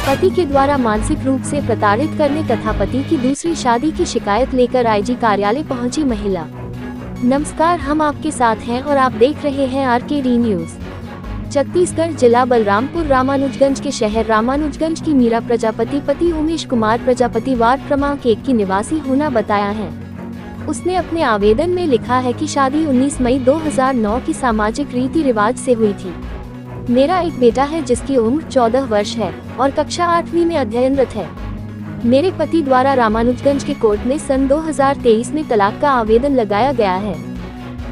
पति के द्वारा मानसिक रूप से प्रताड़ित करने तथा पति की दूसरी शादी की शिकायत लेकर आईजी कार्यालय पहुंची महिला। नमस्कार, हम आपके साथ हैं और आप देख रहे हैं RKD न्यूज। छत्तीसगढ़ जिला बलरामपुर रामानुजगंज के शहर रामानुजगंज की मीरा प्रजापति पति उमेश कुमार प्रजापति वार्ड क्रमांक 1 की निवासी होना बताया है। उसने अपने आवेदन में लिखा है कि शादी 19 मई 2009 की सामाजिक रीति रिवाज से हुई थी। मेरा एक बेटा है जिसकी उम्र 14 वर्ष है और कक्षा 8वीं में अध्ययनरत है। मेरे पति द्वारा रामानुजगंज के कोर्ट में सन 2023 में तलाक का आवेदन लगाया गया है।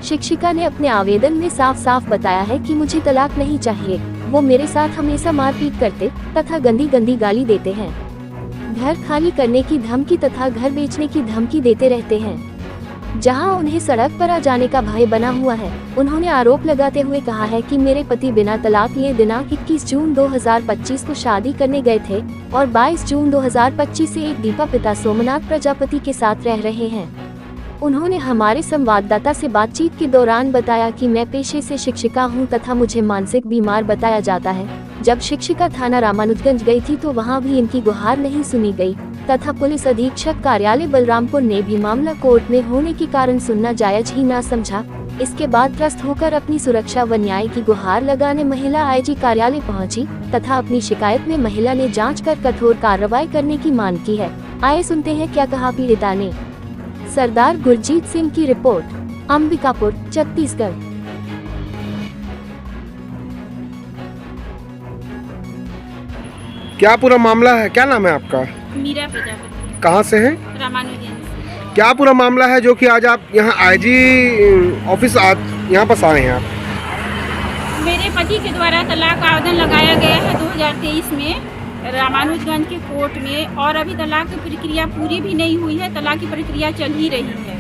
शिक्षिका ने अपने आवेदन में साफ साफ बताया है कि मुझे तलाक नहीं चाहिए। वो मेरे साथ हमेशा मारपीट करते तथा गंदी गंदी गाली देते हैं। घर खाली करने की धमकी तथा घर बेचने की धमकी देते रहते हैं। जहां उन्हें सड़क पर आ जाने का भय बना हुआ है। उन्होंने आरोप लगाते हुए कहा है कि मेरे पति बिना तलाक लिए दिनांक 21 जून 2025 को शादी करने गए थे और 22 जून 2025 से एक दीपा पिता सोमनाथ प्रजापति के साथ रह रहे हैं। उन्होंने हमारे संवाददाता से बातचीत के दौरान बताया कि मैं पेशे से शिक्षिका हूं तथा मुझे मानसिक बीमार बताया जाता है। जब शिक्षिका थाना रामानुजगंज गई थी तो वहां भी इनकी गुहार नहीं सुनी गई तथा पुलिस अधीक्षक कार्यालय बलरामपुर ने भी मामला कोर्ट में होने के कारण सुनना जायज ही ना समझा। इसके बाद त्रस्त होकर अपनी सुरक्षा व न्याय की गुहार लगाने महिला आईजी कार्यालय पहुंची तथा अपनी शिकायत में महिला ने जांच कर कठोर कार्रवाई करने की मांग की है। आइए सुनते हैं क्या कहा पीड़िता ने। सरदार गुरजीत सिंह की रिपोर्ट, अंबिकापुर, छत्तीसगढ़। क्या पूरा मामला है? क्या नाम है आपका? मीरा प्रजापति। कहाँ से हैं? रामानुजगंज। क्या पूरा मामला है जो कि आज आप यहाँ आईजी ऑफिस यहाँ पास आए हैं आप? मेरे पति के द्वारा तलाक आवेदन लगाया गया है 2023 में रामानुजगंज के कोर्ट में और अभी तलाक की प्रक्रिया पूरी भी नहीं हुई है। तलाक की प्रक्रिया चल ही रही है।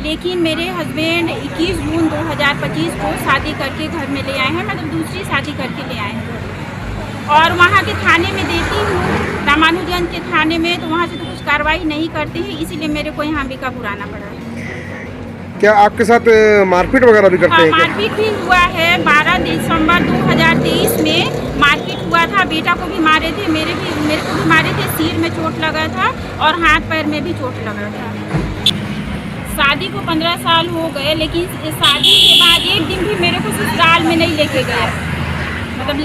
लेकिन मेरे हस्बैंड 21 जून 2025 को शादी करके घर में ले आए हैं, मतलब दूसरी शादी करके ले आए हैं और वहाँ के थाने में देती हूँ, रामानुजगंज के थाने में, तो वहाँ से तो कुछ कार्रवाई नहीं करते हैं, इसीलिए मेरे को यहाँ अंबिकापुर आना पड़ा है। क्या आपके साथ मारपीट वगैरह भी करते हैं? मारपीट भी हुआ है। 12 दिसंबर 2023 में मारपीट हुआ था। बेटा को भी मारे थे, मेरे को भी मारे थे। सिर में चोट लगा था और हाथ पैर में भी चोट लगा था। शादी को 15 साल हो गए, लेकिन शादी के बाद एक दिन भी मेरे को ससुराल में नहीं लेके गया, मतलब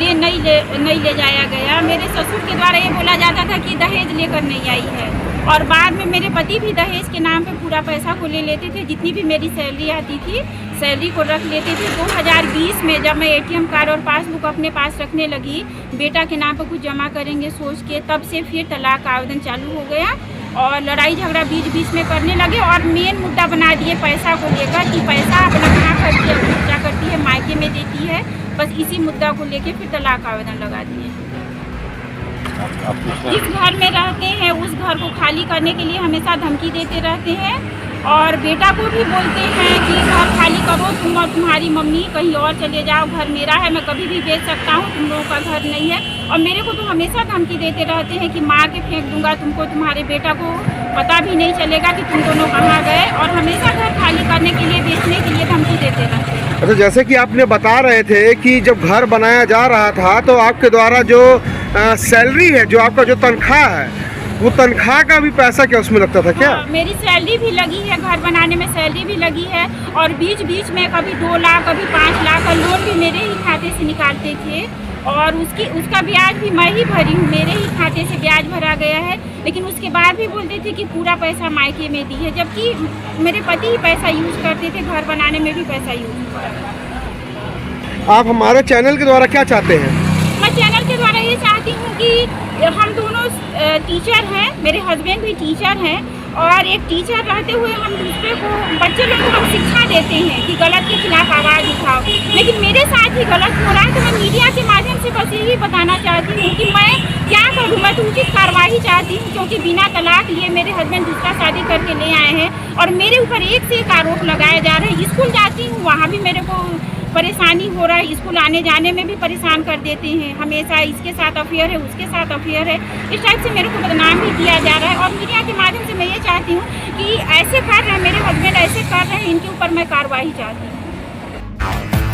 नहीं ले जाया गया। मेरे ससुर के द्वारा ये बोला जाता था कि दहेज लेकर नहीं आई है और बाद में मेरे पति भी दहेज के नाम पे पूरा पैसा को ले लेते थे। जितनी भी मेरी सैलरी आती थी सैलरी को रख लेते थे। 2020 में जब मैं ATM कार्ड और पासबुक अपने पास रखने लगी, बेटा के नाम पर कुछ जमा करेंगे सोच के, तब से फिर तलाक आवेदन चालू हो गया और लड़ाई झगड़ा बीच में करने लगे और मेन मुद्दा बना दिए पैसा को लेकर कि पैसा अपना कहाँ खर्चा करती है, मायके में देती है। बस इसी मुद्दा को लेके फिर तलाक आवेदन लगा दिए। जिस घर में रहते हैं उस घर को खाली करने के लिए हमेशा धमकी देते रहते हैं और बेटा को भी बोलते हैं कि घर खाली करो, तुम और तुम्हारी मम्मी कहीं और चले जाओ, घर मेरा है, मैं कभी भी बेच सकता हूँ, तुम लोगों का घर नहीं है। और मेरे को तो हमेशा धमकी देते रहते हैं कि मार के फेंक दूंगा तुमको, तुम्हारे बेटा को पता भी नहीं चलेगा कि तुम दोनों कहाँ गए, और हमेशा घर खाली करने के लिए, बेचने के लिए धमकी देते रहते हैं। अच्छा, जैसे कि आपने बता रहे थे कि जब घर बनाया जा रहा था तो आपके द्वारा जो सैलरी है, जो आपका जो तनख्वाह है, वो तनख्वाह का भी पैसा क्या उसमें लगता था क्या? मेरी सैलरी भी लगी है, घर बनाने में सैलरी भी लगी है और बीच में कभी 2 लाख कभी 5 लाख का लोन भी मेरे ही खाते से निकालते थे और उसका ब्याज भी मैं ही भरी हूँ, मेरे ही खाते से ब्याज भरा गया है। लेकिन उसके बाद भी बोलते थे कि पूरा पैसा मायके में दी है, जबकि मेरे पति ही पैसा यूज करते थे, घर बनाने में भी पैसा यूज हुआ। आप हमारे चैनल के द्वारा क्या चाहते हैं? मैं चैनल के द्वारा ये चाहती हूँ कि हम दोनों टीचर हैं, मेरे हस्बैंड भी टीचर हैं और एक टीचर रहते हुए हम दूसरे को, बच्चे लोग को हम शिक्षा देते हैं कि गलत के खिलाफ आवाज़ उठाओ, लेकिन मेरे साथ ही गलत हो रहा है। तो मैं मीडिया के माध्यम से बस यही बताना चाहती हूँ कि मैं क्या करूँ। मैं तो उचित कार्रवाई चाहती हूँ क्योंकि बिना तलाक लिए मेरे हस्बैंड दूसरा शादी करके ले आए हैं और मेरे ऊपर एक से एक आरोप लगाए जा रहे हैं। स्कूल जाती हूँ, वहाँ भी मेरे को परेशानी हो रहा है, स्कूल आने जाने में भी परेशान कर देते हैं, हमेशा इसके साथ अफेयर है, उसके साथ अफेयर है, इस टाइप से मेरे को बदनाम भी किया जा रहा है। और मीडिया के माध्यम से मैं ये चाहती हूँ कि ऐसे कर रहे हैं मेरे हस्बैंड, ऐसे कर रहे हैं, इनके ऊपर मैं कार्रवाई चाहती हूँ।